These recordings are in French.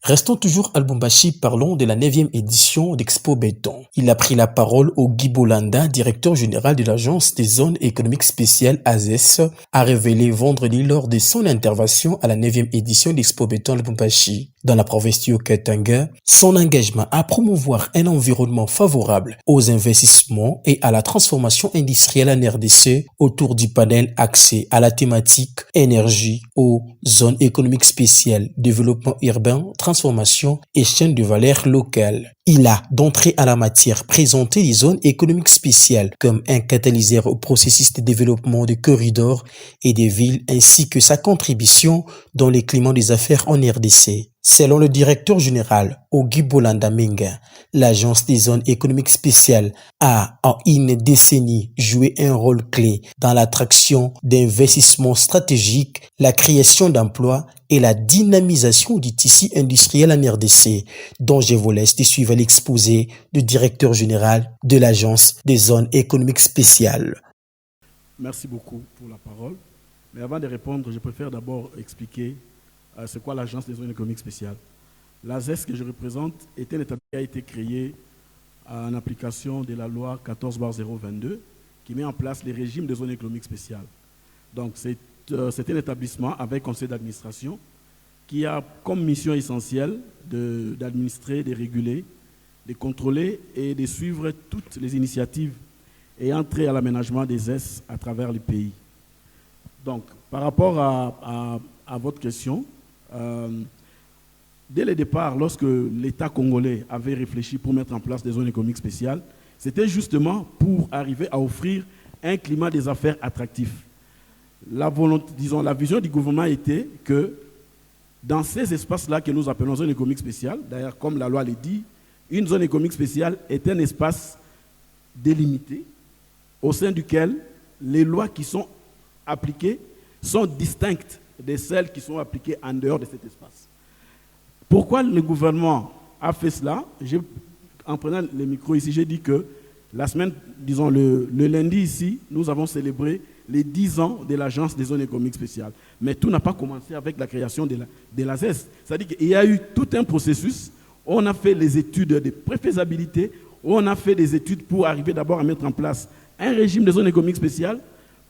Restons toujours à Lubumbashi, parlons de la 9e édition d'Expo Béton. Il a pris la parole au Guy Bolanda, directeur général de l'Agence des zones économiques spéciales AZES, a révélé vendredi lors de son intervention à la 9e édition d'Expo Béton à Lubumbashi, dans la province du Haut-Katanga, son engagement à promouvoir un environnement favorable aux investissements et à la transformation industrielle en RDC autour du panel axé à la thématique énergie, eau, zones économiques spéciales, développement urbain, transformation et chaîne de valeur locale. Il a, d'entrée à la matière, présenté les zones économiques spéciales comme un catalyseur au processus de développement des corridors et des villes ainsi que sa contribution dans les climats des affaires en RDC. Selon le directeur général Ogi Bolanda Menga, l'Agence des zones économiques spéciales a en une décennie joué un rôle clé dans l'attraction d'investissements stratégiques, la création d'emplois et la dynamisation du tissu industriel en RDC, dont je vous laisse de suivre l'exposé du directeur général de l'Agence des zones économiques spéciales. Merci beaucoup pour la parole. Mais avant de répondre, je préfère d'abord expliquer c'est quoi l'Agence des zones économiques spéciales. L'AZES que je représente est un établissement qui a été créé en application de la loi 14/022 qui met en place les régimes de zones économiques spéciales. Donc c'est un établissement avec conseil d'administration qui a comme mission essentielle d'administrer, de réguler, de contrôler et de suivre toutes les initiatives ayant trait à l'aménagement des ZES à travers le pays. Donc par rapport à votre question, dès le départ, lorsque l'État congolais avait réfléchi pour mettre en place des zones économiques spéciales, c'était justement pour arriver à offrir un climat des affaires attractif. La vision du gouvernement était que dans ces espaces-là que nous appelons zones économiques spéciales, d'ailleurs comme la loi le dit, une zone économique spéciale est un espace délimité au sein duquel les lois qui sont appliquées sont distinctes de celles qui sont appliquées en dehors de cet espace. Pourquoi le gouvernement a fait cela? En prenant le micro ici, j'ai dit que la semaine, disons le lundi ici, nous avons célébré les 10 ans de l'Agence des zones économiques spéciales. Mais tout n'a pas commencé avec la création de l'AZES. C'est-à-dire qu'il y a eu tout un processus. On a fait les études de préfaisabilité, on a fait des études pour arriver d'abord à mettre en place un régime de zones économiques spéciales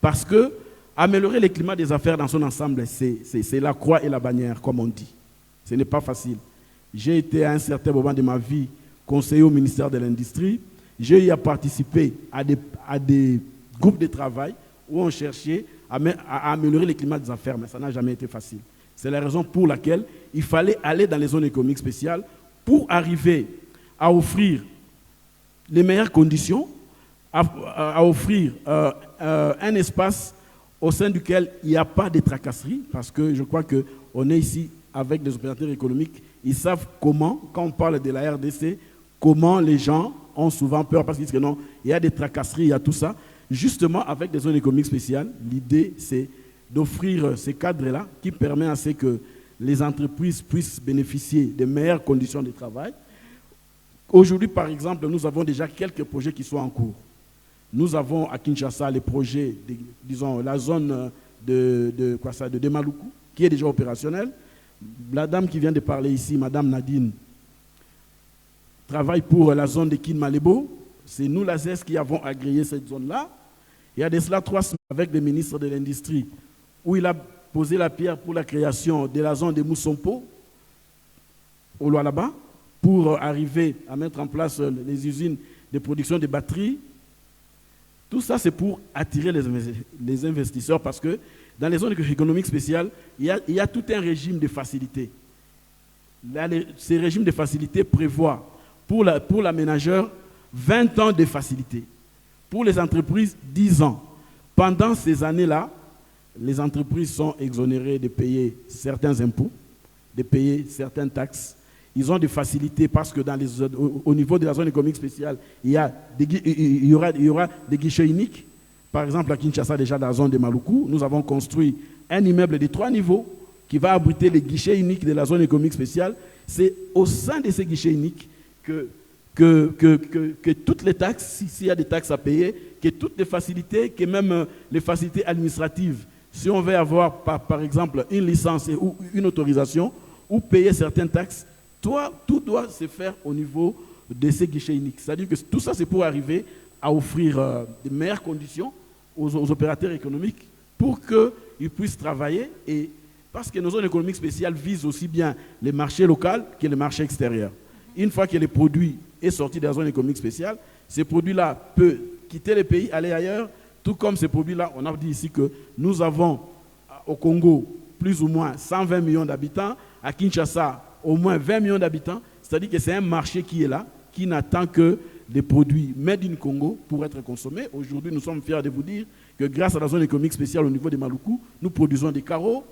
parce que améliorer le climat des affaires dans son ensemble, c'est la croix et la bannière, comme on dit. Ce n'est pas facile. J'ai été à un certain moment de ma vie conseiller au ministère de l'Industrie. J'ai eu à participer à des groupes de travail où on cherchait à améliorer le climat des affaires, mais ça n'a jamais été facile. C'est la raison pour laquelle il fallait aller dans les zones économiques spéciales pour arriver à offrir les meilleures conditions, à offrir un espace au sein duquel il n'y a pas de tracasseries, parce que je crois qu'on est ici avec des opérateurs économiques, ils savent comment, quand on parle de la RDC, comment les gens ont souvent peur, parce qu'ils disent que non, il y a des tracasseries, il y a tout ça. Justement, avec des zones économiques spéciales, l'idée, c'est d'offrir ces cadres-là qui permettent à ce que les entreprises puissent bénéficier de meilleures conditions de travail. Aujourd'hui, par exemple, nous avons déjà quelques projets qui sont en cours. Nous avons à Kinshasa les projets, disons, la zone de Demaluku, qui est déjà opérationnelle. La dame qui vient de parler ici, Madame Nadine, travaille pour la zone de Kin-Malebo. C'est nous, la ZES, qui avons agréé cette zone-là. Il y a de cela 3 semaines avec le ministre de l'Industrie, où il a posé la pierre pour la création de la zone de Moussompo, au Lualaba, pour arriver à mettre en place les usines de production de batteries. Tout ça, c'est pour attirer les investisseurs parce que dans les zones économiques spéciales, il y a tout un régime de facilité. Ces régimes de facilité prévoient pour l'aménageur 20 ans de facilité. Pour les entreprises, 10 ans. Pendant ces années-là, les entreprises sont exonérées de payer certains impôts, de payer certaines taxes. Ils ont des facilités parce que au niveau de la zone économique spéciale, il y aura des guichets uniques. Par exemple, à Kinshasa, déjà dans la zone de Maluku, nous avons construit un immeuble de 3 niveaux qui va abriter les guichets uniques de la zone économique spéciale. C'est au sein de ces guichets uniques que toutes les taxes, s'il y a des taxes à payer, que toutes les facilités, que même les facilités administratives, si on veut avoir par exemple une licence ou une autorisation ou payer certaines taxes, tout doit se faire au niveau de ces guichets uniques. C'est-à-dire que tout ça, c'est pour arriver à offrir de meilleures conditions aux opérateurs économiques pour qu'ils puissent travailler, et parce que nos zones économiques spéciales visent aussi bien les marchés locaux que les marchés extérieurs. Une fois que le produit est sorti de la zone économique spéciale, ces produits-là peuvent quitter le pays, aller ailleurs, tout comme ces produits-là, on a dit ici que nous avons au Congo plus ou moins 120 millions d'habitants, à Kinshasa au moins 20 millions d'habitants, c'est-à-dire que c'est un marché qui est là, qui n'attend que des produits made in Congo pour être consommés. Aujourd'hui, nous sommes fiers de vous dire que grâce à la zone économique spéciale au niveau des Maluku, nous produisons des carreaux,